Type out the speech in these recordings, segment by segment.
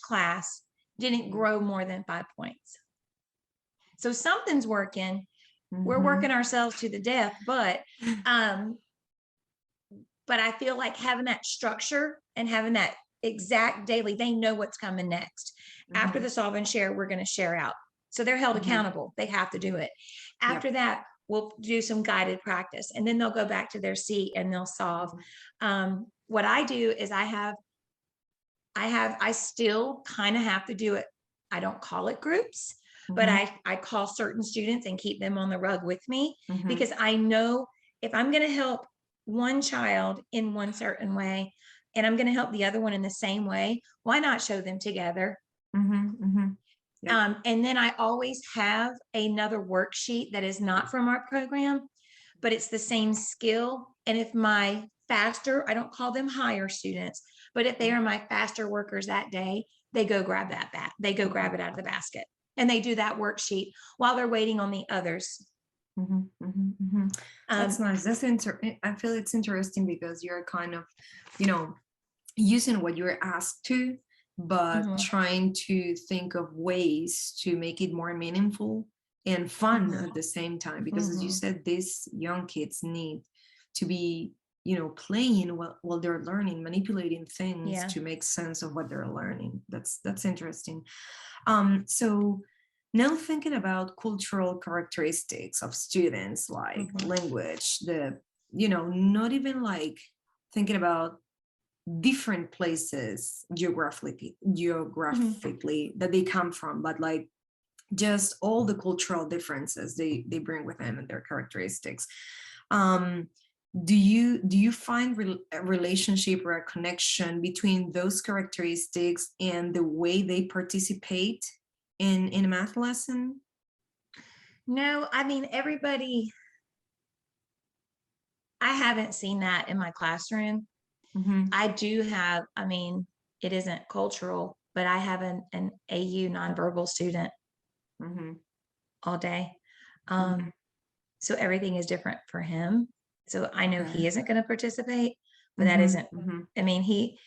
class didn't grow more than 5 points. So something's working. We're working ourselves to the death, but I feel like having that structure and having that exact daily, they know what's coming next. After the solve and share, we're going to share out. So they're held accountable. They have to do it. After that, we'll do some guided practice, and then they'll go back to their seat and they'll solve. What I do is I still kind of have to do it. I don't call it groups, but I call certain students and keep them on the rug with me, because I know if I'm going to help one child in one certain way and I'm going to help the other one in the same way, why not show them together? And then I always have another worksheet that is not from our program, but it's the same skill. And if my faster, I don't call them higher students, but if they are my faster workers that day, they go grab that they go grab it out of the basket, and they do that worksheet while they're waiting on the others. That's nice. I feel it's interesting because you're kind of, using what you're asked to, but trying to think of ways to make it more meaningful and fun at the same time. Because as you said, these young kids need to be, playing while they're learning, manipulating things to make sense of what they're learning. That's interesting. So now thinking about cultural characteristics of students, like language, not even like thinking about different places geographically that they come from, but like just all the cultural differences they bring with them and their characteristics. Do you find a relationship or a connection between those characteristics and the way they participate in a math lesson? No, I mean, I haven't seen that in my classroom. I do have, it isn't cultural, but I have an AU nonverbal student all day. So everything is different for him. So I know he isn't going to participate, but that isn't, he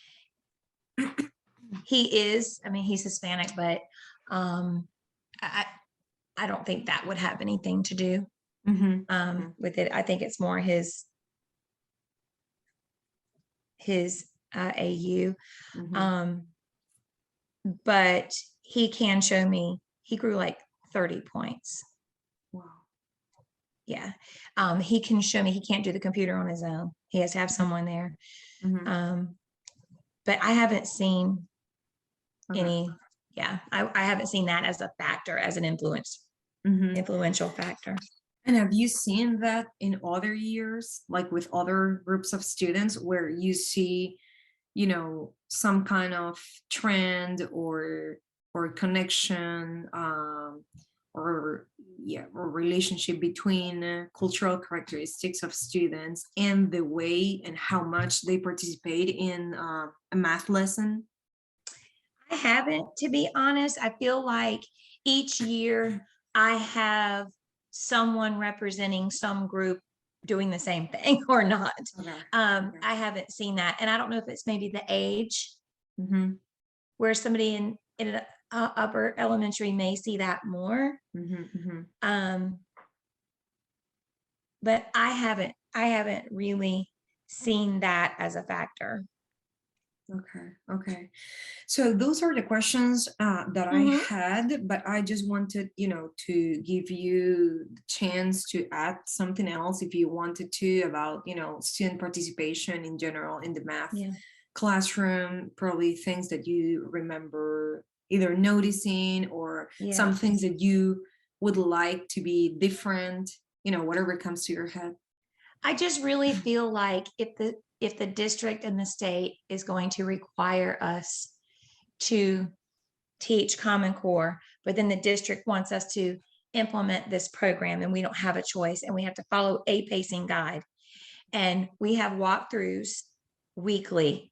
is, he's Hispanic, but I don't think that would have anything to do with it. I think it's more his AU. But he can show me, he grew like 30 points. Wow. Yeah. He can show me, he can't do the computer on his own. He has to have someone there. But I haven't seen any, I haven't seen that as a factor, as an influential factor. And have you seen that in other years, like with other groups of students, where you see, some kind of trend or connection, or relationship between cultural characteristics of students and the way and how much they participate in a math lesson? I haven't, to be honest. I feel like each year I have someone representing some group doing the same thing or not. I haven't seen that. And I don't know if it's maybe the age where somebody in an upper elementary may see that more. But I haven't really seen that as a factor. Okay. So those are the questions that I had, but I just wanted, to give you the chance to add something else if you wanted to about, student participation in general in the math classroom, probably things that you remember either noticing or some things that you would like to be different, whatever comes to your head. I just really feel like if the district and the state is going to require us to teach Common Core, but then the district wants us to implement this program and we don't have a choice and we have to follow a pacing guide, and we have walkthroughs weekly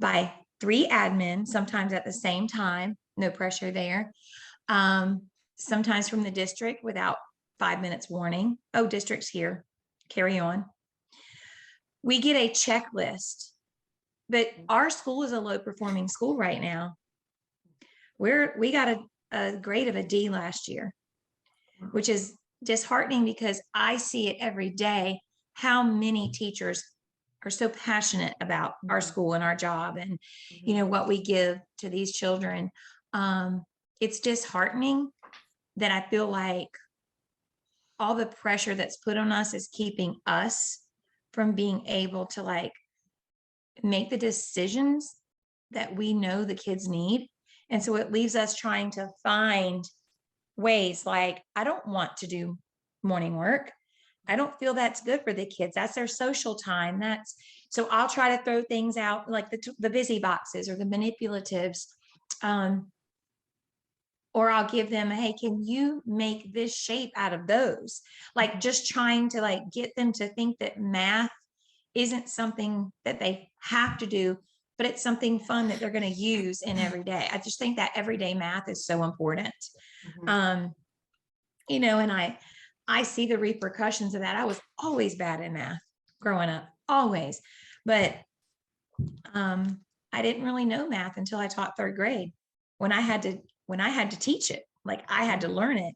by 3 admin, sometimes at the same time, no pressure there. Sometimes from the district without 5 minutes warning. Oh, district's here, carry on. We get a checklist, but our school is a low performing school right now. we got a grade of a D last year, which is disheartening because I see it every day, how many teachers are so passionate about our school and our job and, you know, what we give to these children. It's disheartening that I feel like all the pressure that's put on us is keeping us from being able to like make the decisions that we know the kids need. And so it leaves us trying to find ways like, I don't want to do morning work. I don't feel that's good for the kids. That's their social time. That's so I'll try to throw things out like the busy boxes or the manipulatives. Or I'll give them, hey, can you make this shape out of those? Like just trying to like get them to think that math isn't something that they have to do, but it's something fun that they're going to use in every day. I just think that everyday math is so important. You know, and I see the repercussions of that. I was always bad in math growing up, always. But I didn't really know math until I taught third grade when I had to teach it, like I had to learn it.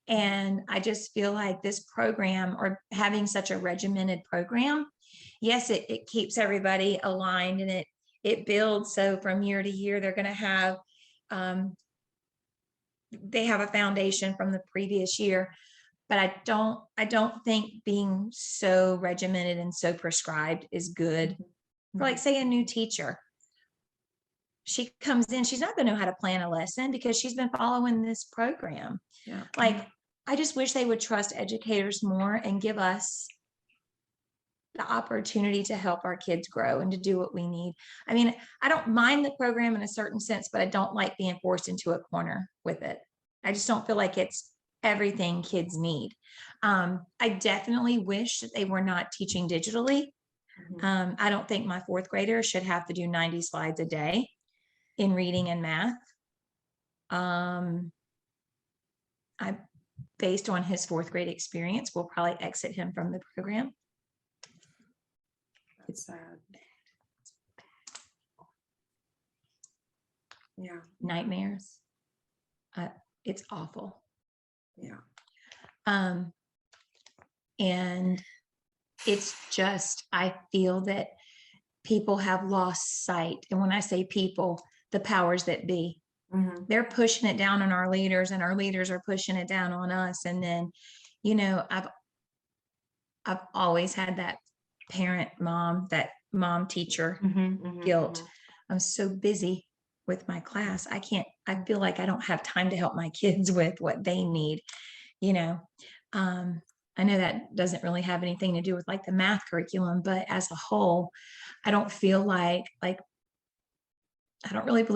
And I just feel like this program or having such a regimented program, yes, it keeps everybody aligned and it builds. So from year to year, they're going to have, they have a foundation from the previous year, but I don't think being so regimented and so prescribed is good. For like say a new teacher, she comes in, she's not going to know how to plan a lesson because she's been following this program. Yeah. Like, I just wish they would trust educators more and give us the opportunity to help our kids grow and to do what we need. I mean, I don't mind the program in a certain sense, but I don't like being forced into a corner with it. I just don't feel like it's everything kids need. I definitely wish that they were not teaching digitally. I don't think my fourth grader should have to do 90 slides a day in reading and math. I, based on his fourth grade experience, will probably exit him from the program. It's sad. Yeah. Nightmares. It's awful. Yeah. And it's just, I feel that people have lost sight. And when I say people, the powers that be, they're pushing it down on our leaders and our leaders are pushing it down on us. And then, you know, I've always had that parent mom, that mom teacher guilt. I'm so busy with my class. I feel like I don't have time to help my kids with what they need, you know. I know that doesn't really have anything to do with like the math curriculum, but as a whole, I don't feel like I don't really believe